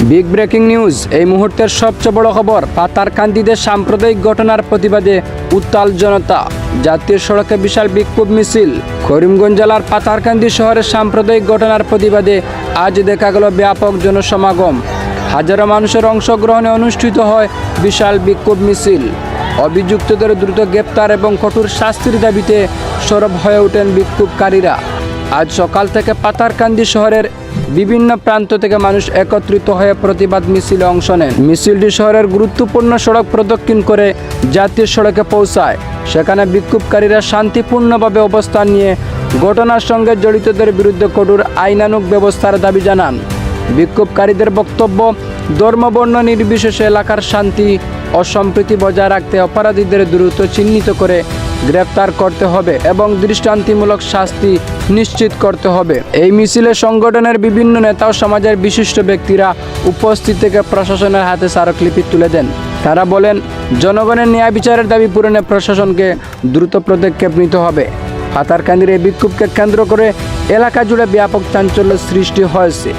Big breaking news. এই মুহূর্তের সবচেয়ে বড় খবর, পাতারকান্দিতে সাম্প্রদায়িক ঘটনার প্রতিবাদে উত্তাল জনতা, জাতীয় সড়কে বিশাল বিক্ষোভ মিছিল। করিমগঞ্জ জেলার পাতারকান্দি শহরের সাম্প্রদায়িক ঘটনার প্রতিবাদে আজ দেখা গেল ব্যাপক জনসমাগম। হাজারো মানুষের অংশগ্রহণে অনুষ্ঠিত হয় বিশাল বিক্ষোভ মিছিল। অভিযুক্তদের দ্রুত গ্রেপ্তার এবং কঠোর শাস্তির দাবিতে সরব হয়ে ওঠেন বিক্ষোভকারীরা। আজ সকাল থেকে পাতারকান্দি শহরের বিভিন্ন প্রান্ত থেকে মানুষ একত্রিত হয়ে প্রতিবাদ মিছিলে অংশ নেন। মিছিলটি শহরের গুরুত্বপূর্ণ সড়ক প্রদক্ষিণ করে জাতীয় সড়কে পৌঁছায়। সেখানে বিক্ষোভকারীরা শান্তিপূর্ণভাবে অবস্থান নিয়ে ঘটনার সঙ্গে জড়িতদের বিরুদ্ধে কঠোর আইনানুগ ব্যবস্থার দাবি জানান। বিক্ষোভকারীদের বক্তব্য, ধর্মবর্ণ নির্বিশেষে এলাকার শান্তি ও সম্প্রীতি বজায় রাখতে অপরাধীদের দ্রুত চিহ্নিত করে গ্রেপ্তার করতে হবে এবং দৃষ্টান্তমূলক শাস্তি নিশ্চিত করতে হবে। এই মিছিলে সংগঠনের বিভিন্ন নেতা ও সমাজের বিশিষ্ট ব্যক্তিরা উপস্থিত থেকে প্রশাসনের হাতে স্মারকলিপি তুলে দেন। তারা বলেন, জনগণের ন্যায় বিচারের দাবি পূরণে প্রশাসনকে দ্রুত পদক্ষেপ নিতে হবে। পাতারকান্দির এই বিক্ষোভকে কেন্দ্র করে এলাকা জুড়ে ব্যাপক চাঞ্চল্য সৃষ্টি হয়েছে।